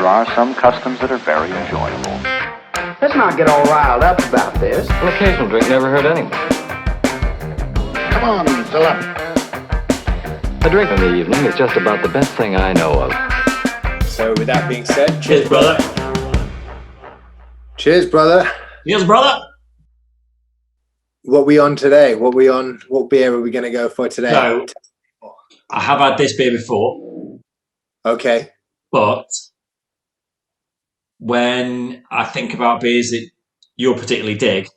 there are some customs that are very enjoyable. Let's not get all riled up about this. An occasional drink never hurt anyone. Come on, fill up. A drink in the evening is just about the best thing I know of. So with that being said, Cheers, brother. Cheers, brother. Cheers, brother. What we on today? What beer are we going to go for today? So, I have had this beer before, Okay. but when I think about beers that you'll particularly dig,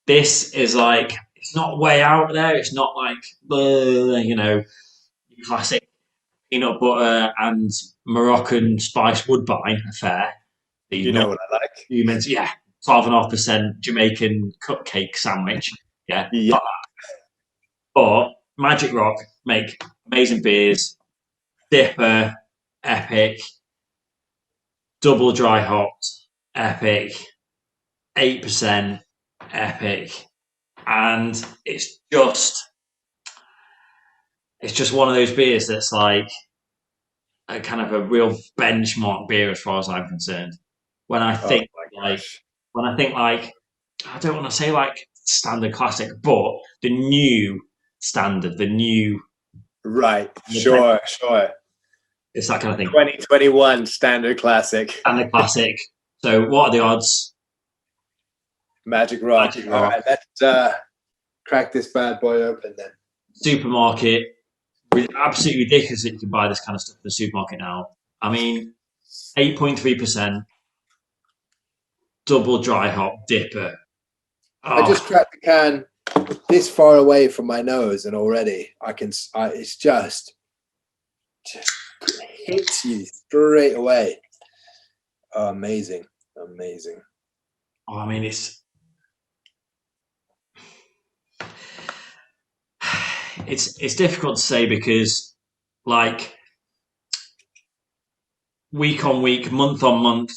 this is like, it's not way out there. It's not like, classic peanut butter and Moroccan spice woodbine affair. You know what I like. You mentioned, 12.5% Jamaican cupcake sandwich. Yeah. Yeah. But Magic Rock make amazing beers. DIPA, epic. Double dry hopped, epic. 8%, epic. And it's just one of those beers that's like a kind of a real benchmark beer as far as I'm concerned. When I think I don't want to say like standard classic, but the new standard, Right. Sure. it's that kind of thing. 2021 standard classic. Standard classic. So what are the odds? Magic Rock. Magic Rock. All right, let's crack this bad boy open then. Supermarket. Absolutely ridiculous that you can buy this kind of stuff in the supermarket now. I mean, 8.3%. Double dry hop DIPA. I just cracked the can this far away from my nose, and already it's just hits you straight away. Oh, amazing. Oh, I mean, it's difficult to say because, like, week on week, month on month,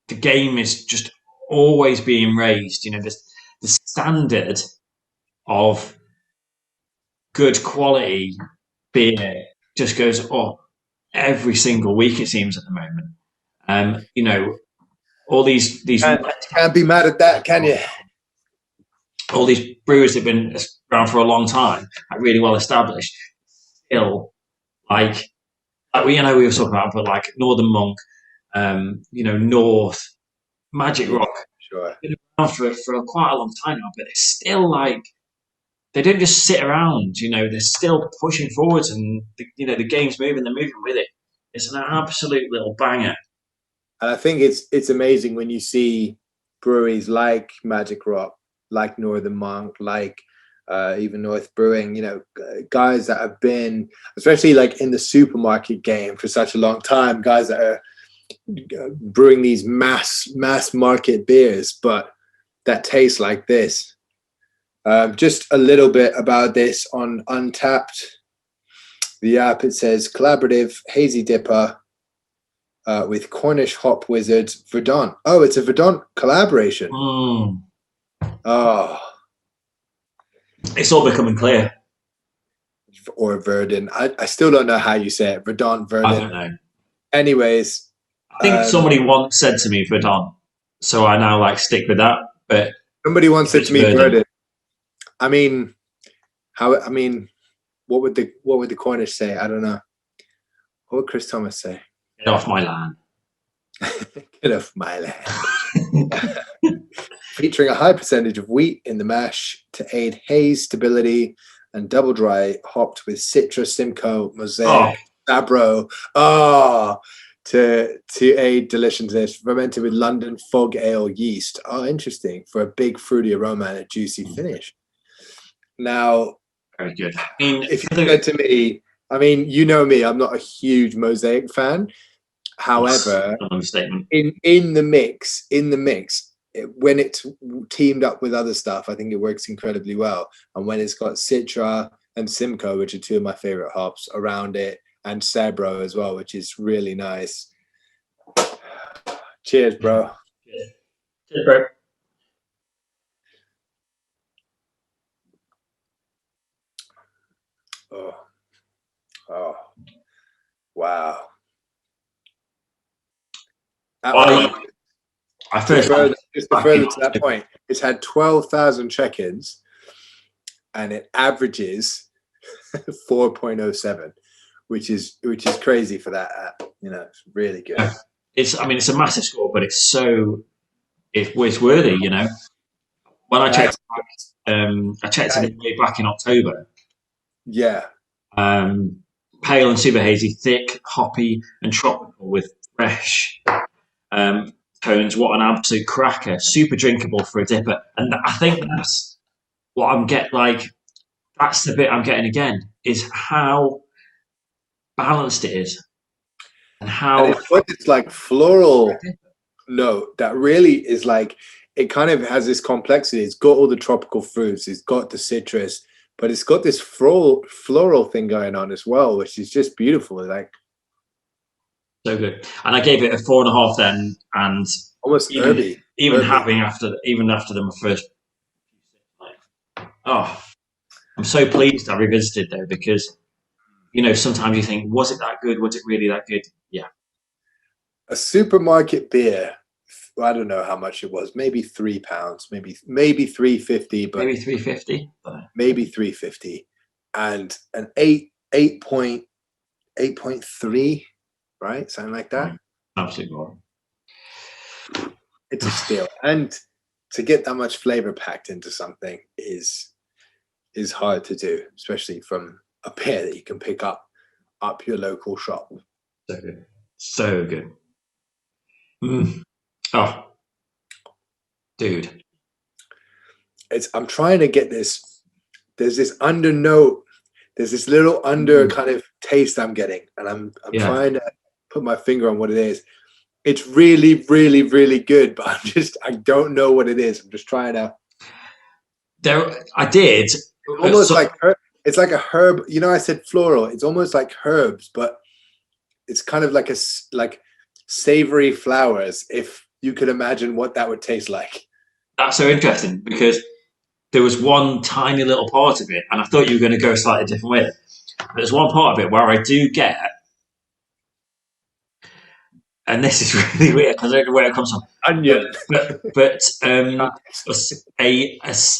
the game is just always being raised. You know, the standard of good quality beer just goes up every single week, it seems, at the moment. All these can't be mad at that, can you? All these brewers have been around for a long time, like really well established. Still, like we were talking about, but like Northern Monk, North, Magic Rock, sure, been around for quite a long time now, but it's still like they don't just sit around. You know, they're still pushing forwards, and the game's moving. They're moving with it. It's an absolute little banger. And I think it's amazing when you see breweries like Magic Rock, like Northern Monk, like even North Brewing, guys that have been, especially like in the supermarket game for such a long time, guys that are brewing these mass market beers, but that taste like this. Just a little bit about this on Untapped. The app, it says collaborative hazy DIPA with Cornish hop wizard Verdant. Oh, it's a Verdant collaboration. Oh, it's all becoming clear. Or Verdant. I still don't know how you say it. Verdant, Verdant. I don't know. Anyways, I think somebody once said to me Verdant, so I now stick with that. But somebody once said to me Verdant. I mean, what would the Cornish say? I don't know. What would Chris Thomas say? Get off my land. Get off my land. Featuring a high percentage of wheat in the mash to aid haze stability and double dry hopped with Citra, Simcoe, Mosaic, Sabro. To aid deliciousness, fermented with London Fog Ale yeast. Oh, interesting. For a big fruity aroma and a juicy finish. Now, very good. If you said to me, you know me, I'm not a huge Mosaic fan. However, in the mix, when it's teamed up with other stuff, I think it works incredibly well. And when it's got Citra and Simcoe, which are two of my favorite hops, around it, and Sabro as well, which is really nice. Cheers, bro. Cheers, bro. Oh, wow. I first just to further to that point, it's had 12,000 check-ins, and it averages 4.07, which is crazy for that app. You know, it's really good. It's a massive score, but it's worthy. You know, when I checked it way back in October. Yeah. Pale and super hazy, thick, hoppy, and tropical with fresh tones. What an absolute cracker! Super drinkable for a dipper, and I think that's what I'm that's the bit I'm getting again, is how balanced it is, and how it's like floral note that really is like, it kind of has this complexity. It's got all the tropical fruits, it's got the citrus, but it's got this floral thing going on as well, which is just beautiful. Like, so good. And I gave it a 4.5 then, and almost herby. Even after the first. Oh, I'm so pleased I revisited though, because sometimes you think, was it that good? Was it really that good? Yeah. A supermarket beer, I don't know how much it was, maybe £3, maybe 350, but maybe 350, maybe 350, and an 8.3, right? Something like that. Absolutely. It's a steal, and to get that much flavor packed into something is hard to do, especially from a beer that you can pick up your local shop. So good. Oh, dude. I'm trying to get this. There's this undernote. There's this little under kind of taste I'm getting, and I'm trying to put my finger on what it is. It's really, really, really good, but I don't know what it is. I'm just trying to. I did. Almost it's like a herb. You know, I said floral. It's almost like herbs, but it's kind of like savory flowers, if you could imagine what that would taste like. That's so interesting, because there was one tiny little part of it, and I thought you were going to go a slightly different way. There's one part of it where I do get, and this is really weird because I don't know where it comes from. Onion, but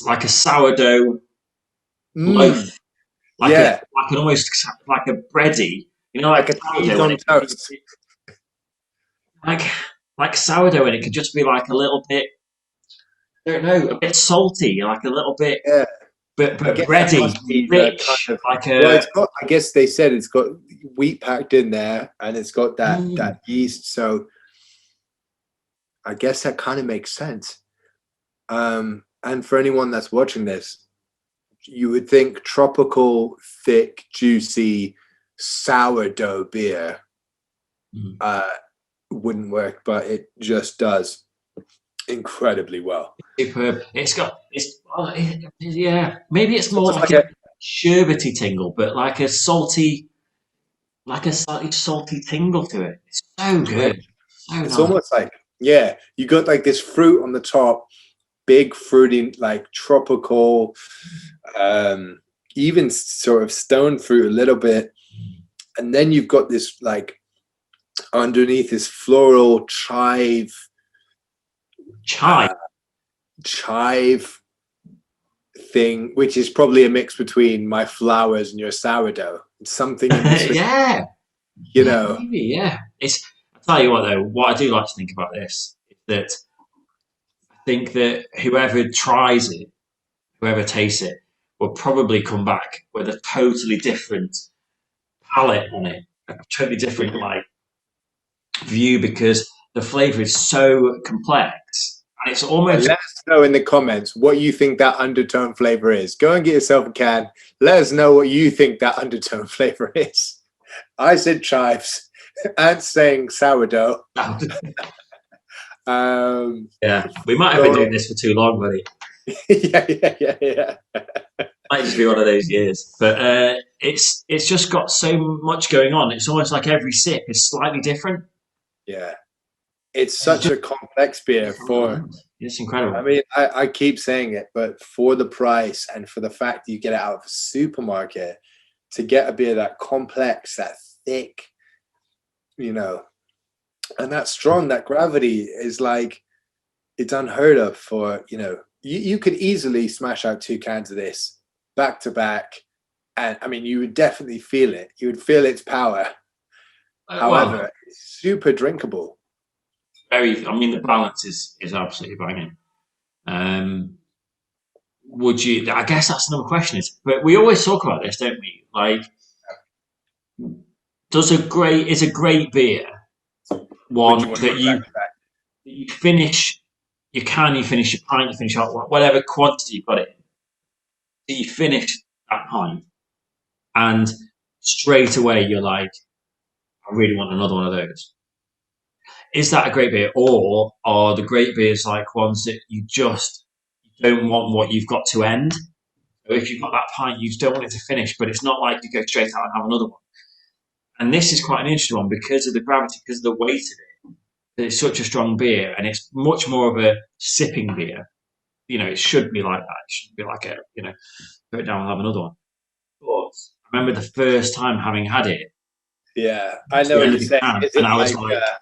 like a sourdough loaf, like almost like a bready, like a cheese on toast, like sourdough, and it could just be like a little bit, I don't know, a bit salty, like a little bit, but bready, rich, it's got, I guess they said it's got wheat packed in there, and it's got that yeast, so I guess that kind of makes sense. And for anyone that's watching this, you would think tropical, thick, juicy sourdough beer wouldn't work, but it just does incredibly well. Superb. Maybe it's more like a sherbety tingle, but like a slightly salty tingle to it. It's so good. It's almost like, you got like this fruit on the top, big fruity, like tropical, even sort of stone fruit a little bit, and then you've got this like underneath this floral chive thing, which is probably a mix between my flowers and your sourdough. It's something in between. Maybe, it's, I'll tell you what though, what I do like to think about this is that I think that whoever tries it, whoever tastes it, will probably come back with a totally different palette on it, a totally different view, because the flavour is so complex, and it's almost. Let us know in the comments what you think that undertone flavour is. Go and get yourself a can. Let us know what you think that undertone flavour is. I said chives. Ant's saying sourdough. We might have been doing this for too long, buddy. Yeah. Might just be one of those years, but it's just got so much going on. It's almost like every sip is slightly different. Yeah, it's such a complex beer It's incredible. I mean, I keep saying it, but for the price and for the fact that you get it out of a supermarket, to get a beer that complex, that thick, and that strong, that gravity is like, it's unheard of for, you could easily smash out 2 cans of this back to back. And I mean, you would definitely feel it. You would feel its power. However, Well, it's super drinkable. the balance is absolutely banging. Would you? I guess that's another question. But we always talk about this, don't we? Like, is a great beer Would you one want to that go back to back? you finish? You finish your pint, you finish out whatever quantity you've got it in. So you finish that pint, and straight away you're like, I really want another one of those. Is that a great beer, or are the great beers like ones that you just don't want what you've got to end? So if you've got that pint, you just don't want it to finish, but it's not like you go straight out and have another one. And this is quite an interesting one because of the gravity, because of the weight of it. It's such a strong beer, and it's much more of a sipping beer. It should be like that. It shouldn't be like put it down and have another one. But I remember the first time having had it. Yeah, I know what you're saying. And I was like, I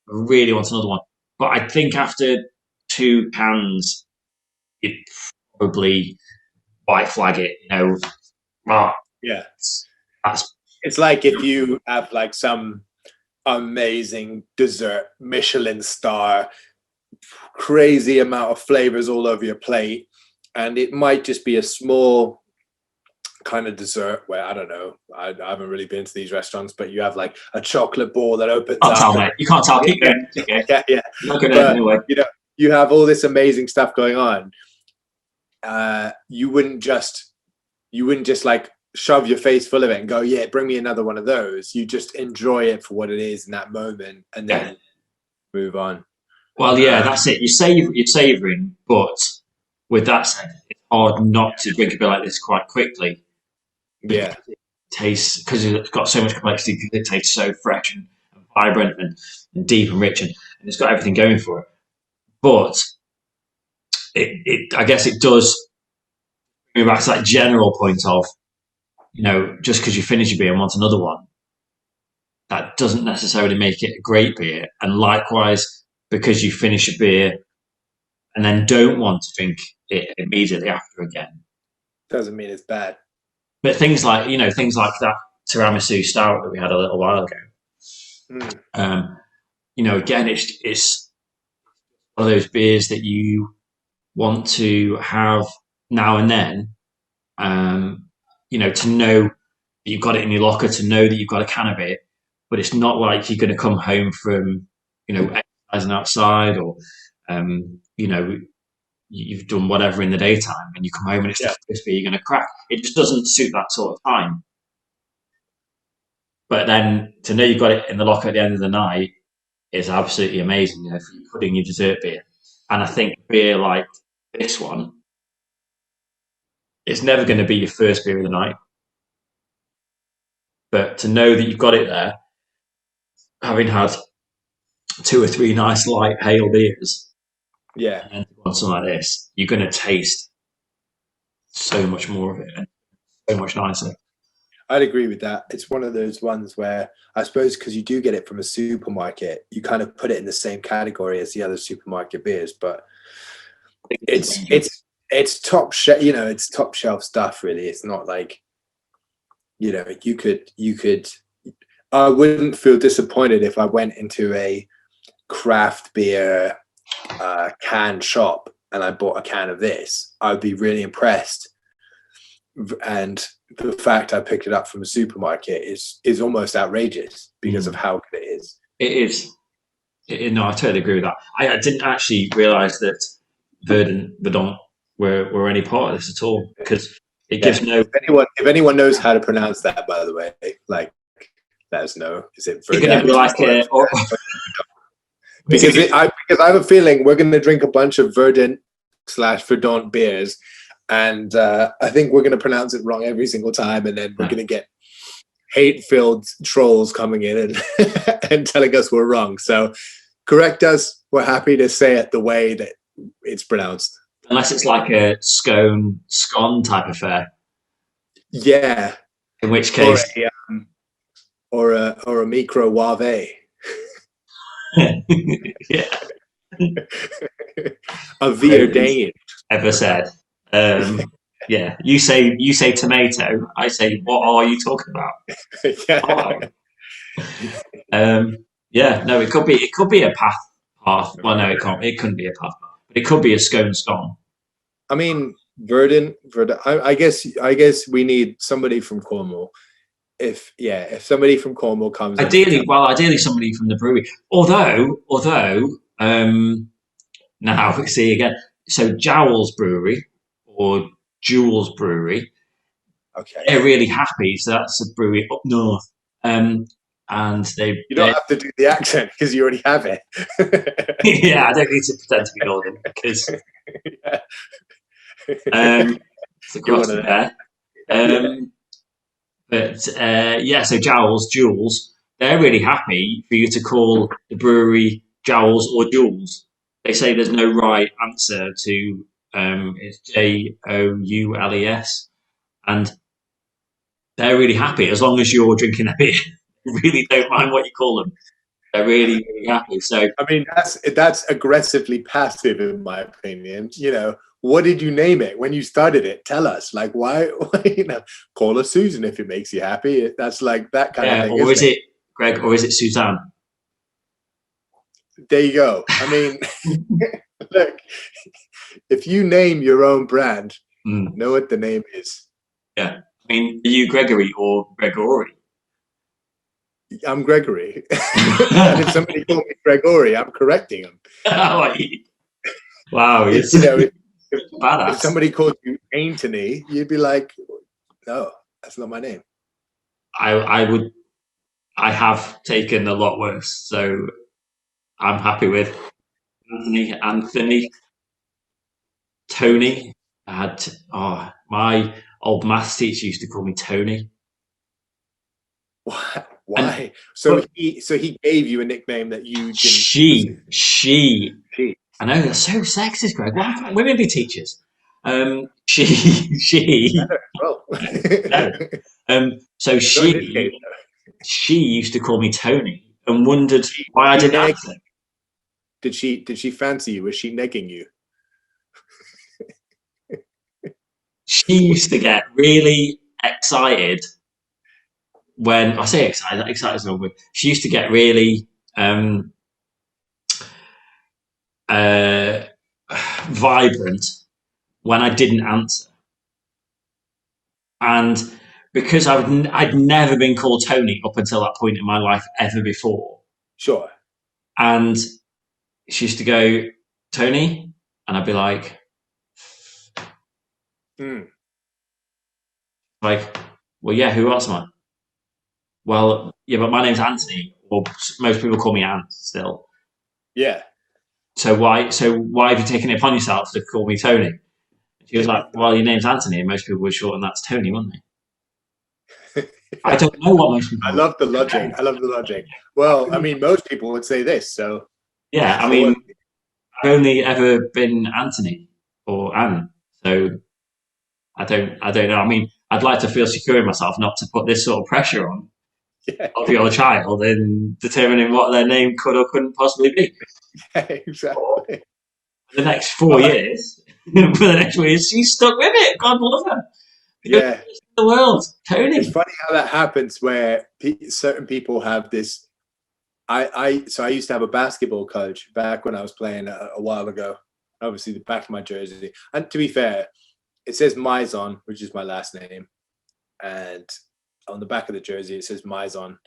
really want another one. But I think after 2 cans, you'd probably white flag it. yeah, That's it's like if you have like some amazing dessert, Michelin star, crazy amount of flavors all over your plate, and it might just be a small kind of dessert where, I don't know, I haven't really been to these restaurants, but you have like a chocolate ball that opens up. tell, mate. You can't tell. Keep going. Yeah. You're not going to anyway. You have all this amazing stuff going on. You wouldn't just like shove your face full of it and go, yeah, bring me another one of those. You just enjoy it for what it is in that moment, and then move on. Well, yeah, that's it. You're savouring, but with that said, it's hard not to drink a beer like this quite quickly. Yeah, it tastes, because it's got so much complexity, because it tastes so fresh and vibrant and deep and rich, and it's got everything going for it. But I guess it does bring me back to that general point of, just because you finish your beer and want another one, that doesn't necessarily make it a great beer. And likewise, because you finish a beer and then don't want to drink it immediately after again, doesn't mean it's bad. But things like that tiramisu stout that we had a little while ago. Again, it's one of those beers that you want to have now and then. To know that you've got it in your locker, to know that you've got a can of it, but it's not like you're going to come home from exercising outside, or you've done whatever in the daytime and you come home and it's the first beer you're going to crack. It just doesn't suit that sort of time. But then to know you've got it in the locker at the end of the night is absolutely amazing. If you're putting your dessert beer, and I think beer like this one, it's never going to be your first beer of the night. But to know that you've got it there, having had 2 or 3 nice light pale beers, and then on something like this, you're going to taste so much more of it and so much nicer. I'd agree with that. It's one of those ones where, I suppose, because you do get it from a supermarket, you kind of put it in the same category as the other supermarket beers, but it's top shelf. It's top shelf stuff. Really, it's not like you could. I wouldn't feel disappointed if I went into a craft beer can shop and I bought a can of this. I'd be really impressed. And the fact I picked it up from a supermarket is almost outrageous because of how good it is. It is. No, I totally agree with that. I didn't actually realise that Verdant were any part of this at all, because it gives no. If anyone knows how to pronounce that, by the way, like, let us know. Is it Verdant? It's going to be like because I have a feeling we're going to drink a bunch of Verdant/Verdant beers. And I think we're going to pronounce it wrong every single time, and then we're going to get hate-filled trolls coming in and telling us we're wrong. So correct us. We're happy to say it the way that it's pronounced. Unless it's like a scone type affair. Yeah. In which case, or a micro wave. Yeah. A Verdant. Ever said. Yeah, you say tomato. I say, what are you talking about? Yeah. Yeah, no, it could be a path. Well, no, it can't. It couldn't be a path, but it could be a scone. I mean, Verdant. I guess we need somebody from Cornwall. If somebody from Cornwall comes in, Ideally, somebody from the brewery. Although, now see again. So Jowell's Brewery or Jewel's Brewery, okay, they're really happy. So that's a brewery up north. And you don't have to do the accent because you already have it. yeah, I don't need to pretend to be northern because it's across there. But yeah, so Jules, they're really happy for you to call the brewery Jowls or Jules. They say there's no right answer to it's Joules, and they're really happy as long as you're drinking a beer. Really don't mind what you call them. They're really, really happy. So I mean, that's aggressively passive, in my opinion. What did you name it when you started it? Tell us. Like, why call her Susan if it makes you happy. That's like that kind of thing. Or is it Greg? Or is it Suzanne? There you go. I mean, look, if you name your own brand, know what the name is. Yeah. I mean, are you Gregory or Gregory? I'm Gregory. And if somebody called me Gregory, I'm correcting them. Wow. If somebody called you Anthony, you'd be like, no, that's not my name. I have taken a lot worse, so I'm happy with Anthony, Tony. My old maths teacher used to call me Tony. Why? So he gave you a nickname that you didn't. She. I know, that's so sexist, Greg. Why can't women be teachers? She. Well. So she used to call me Tony and wondered why I didn't answer. Did she fancy you? Was she negging you? She used to get really excited when I say excited is not good. She used to get really vibrant when I didn't answer, and because I'd never been called Tony up until that point in my life ever before. Sure. And she used to go, Tony, and I'd be like, like, well, yeah, who else am I? Well, yeah, but my name's Anthony, or most people call me Ant still. Yeah. So why have you taken it upon yourself to call me Tony? She was like, well, your name's Anthony, and most people would shorten that to Tony, wouldn't they? I don't know what most people. I love the logic. Well, I mean, most people would say this. So yeah, I mean, I've only ever been Anthony or Anne, so I don't know. I mean, I'd like to feel secure in myself, not to put this sort of pressure on of your child in determining what their name could or couldn't possibly be. Yeah, exactly. For the next 4 years, she's stuck with it. God love her. Yeah. The world, Tony. It's funny how that happens, where certain people have this. I used to have a basketball coach back when I was playing a while ago. Obviously, the back of my jersey, and to be fair, it says Maison, which is my last name, and on the back of the jersey it says Maison,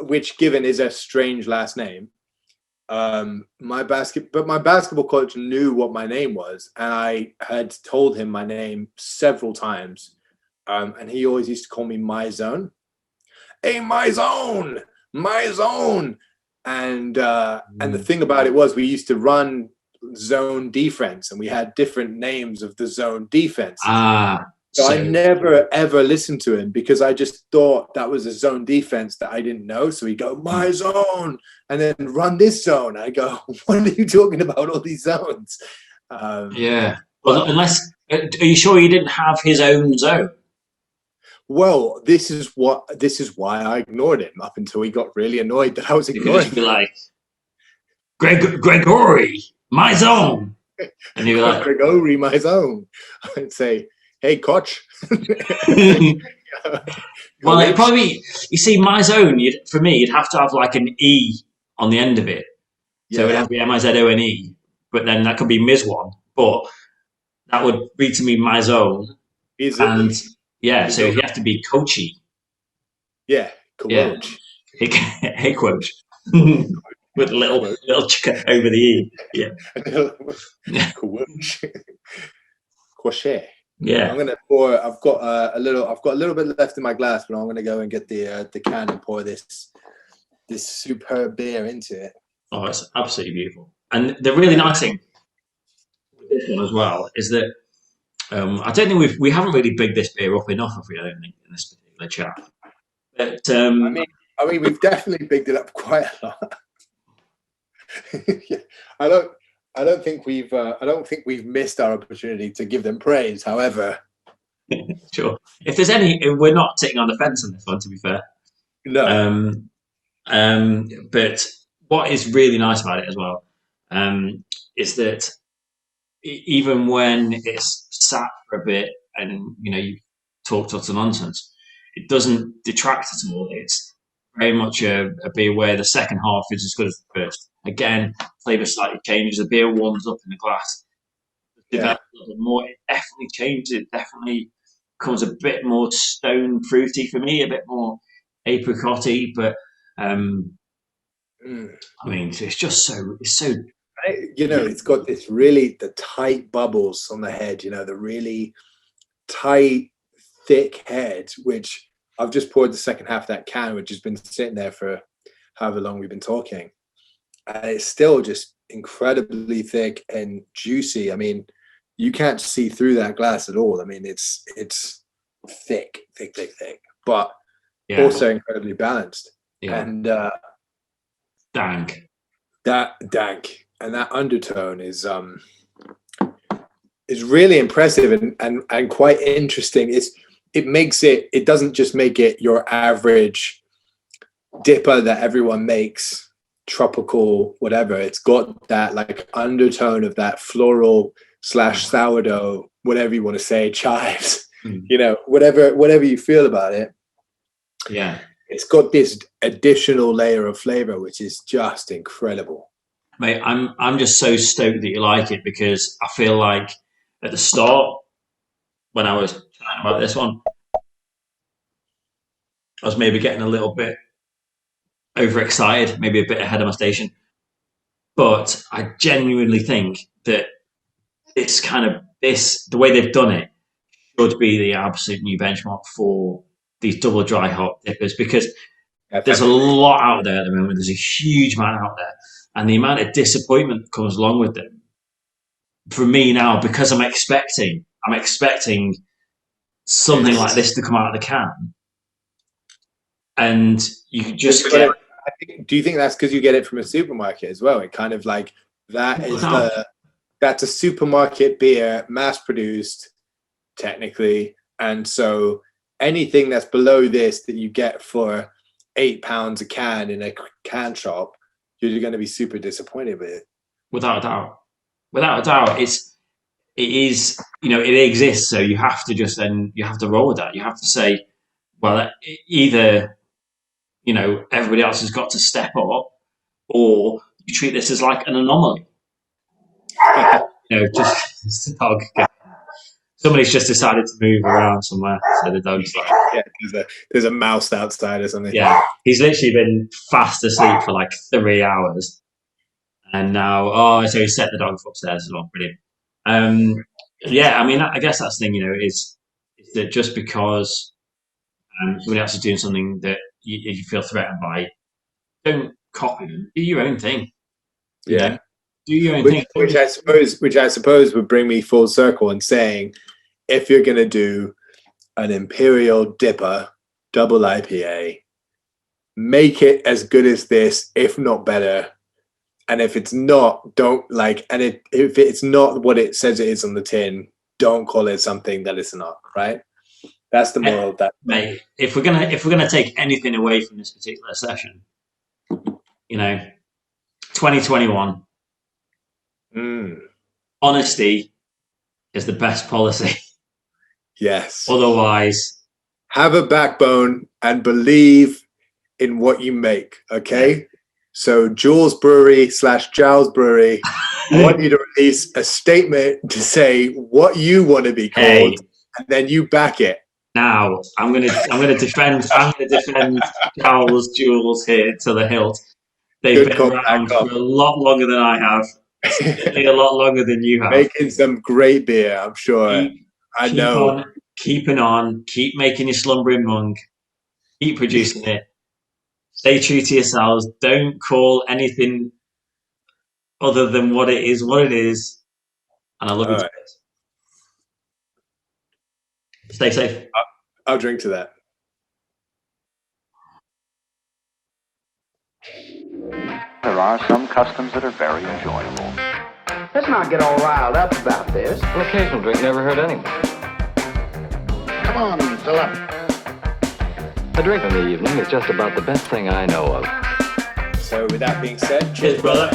which, given is a strange last name. My basketball coach knew what my name was, and I had told him my name several times, and he always used to call me My Zone. Hey, My Zone, and the thing about it was we used to run zone defense, and we had different names of the zone defense. So I never ever listened to him because I just thought that was a zone defense that I didn't know. So he'd go, My Zone, and then run this zone. I go, what are you talking about, all these zones? Yeah. Well, unless, are you sure you didn't have his own zone? Well, this is why I ignored him up until he got really annoyed that I was ignoring him. Like, Gregory, my zone. And you're like, Gregory, my zone. I'd say, hey, coach. well, it probably, you see, my zone, for me, you'd have to have like an E on the end of it. So it would have to be MIZONE, but then that could be Mizwan. But that would be to me my zone. And yeah, so you have to be coachy. Yeah, coach. Yeah. Hey, coach. With a little chicken over the E. Yeah. Coach. Crochet. Yeah. I'm gonna pour. I've got a little bit left in my glass, but I'm gonna go and get the can and pour this superb beer into it. Oh, it's absolutely beautiful. And the really nice thing with this one as well is that I don't think we haven't really bigged this beer up enough, have we? I don't think in this particular chat. But I mean, we've definitely bigged it up quite a lot. Yeah, I don't think we've missed our opportunity to give them praise. However, sure, if there's any, we're not sitting on the fence on this one. To be fair, no. But what is really nice about it as well is that even when it's sat for a bit and you talk utter nonsense, it doesn't detract at all. It's very much a beer where the second half is as good as the first. Again, flavour slightly changes. The beer warms up in the glass. Develops a little more. It definitely changes. It definitely becomes a bit more stone fruity for me, a bit more apricotty. But I mean, it's just so. It's so. It's got the tight bubbles on the head. The really tight, thick head, which I've just poured the second half of that can, which has been sitting there for however long we've been talking. And it's still just incredibly thick and juicy. I mean, you can't see through that glass at all. I mean, it's thick, but also incredibly balanced. Yeah. And dank. And that undertone is really impressive and quite interesting. It doesn't just make it your average DIPA that everyone makes, tropical, whatever. It's got that like undertone of that floral / sourdough, whatever you want to say, chives, whatever you feel about it. Yeah. It's got this additional layer of flavor, which is just incredible. Mate, I'm just so stoked that you like it, because I feel like at the start, when I was chatting about this one, I was maybe getting a little bit overexcited, maybe a bit ahead of my station. But I genuinely think that the way they've done it should be the absolute new benchmark for these double dry hop dippers, because there's a lot out there at the moment. There's a huge amount out there. And the amount of disappointment that comes along with them, for me now, because I'm expecting something like this to come out of the can, and you can just get. Do you think that's because you get it from a supermarket as well? It kind of like that's a supermarket beer, mass produced, technically, and so anything that's below this that you get for £8 a can in a can shop, you're going to be super disappointed with it. Without a doubt, it is, it exists. So you have to roll with that. You have to say, well, either, everybody else has got to step up, or you treat this as like an anomaly. Just the dog. Somebody's just decided to move around somewhere, so the dog's like, there's a mouse outside or something. Yeah, he's literally been fast asleep for like 3 hours, and now so he set the dog upstairs as well. Brilliant. Yeah, I mean, I guess that's the thing, is that just because somebody else is doing something that you feel threatened by, don't copy them. Do your own thing. Yeah. Do your own thing. Which I suppose would bring me full circle in saying, if you're going to do an Imperial DIPA double IPA, make it as good as this, if not better. And if it's not, don't if it's not what it says it is on the tin, don't call it something that it's not, right? That's the moral of that. Mate, if we're gonna take anything away from this particular session, 20 2021. Mm, Honesty is the best policy. yes. Otherwise, Have a backbone and believe in what you make, okay? Yeah. So Jules Brewery / Giles Brewery, I want you to release a statement to say what you want to be called, Hey. and then you back it. now I'm gonna defend Jules here to the hilt. They've Good been call, around back for a lot longer than I have. Certainly a lot longer than you have. Making some great beer, I'm sure. I know. Keeping on, keep making your slumbering monk, keep producing it. Stay true to yourselves. Don't call anything other than what it is, And I love you. All right. Stay safe. I'll drink to that. There are some customs that are very enjoyable. Let's not get all riled up about this. An occasional drink never hurt anyone. Come on, fill up. A drink in the evening is just about the best thing I know of. So with that being said, Cheers, brother.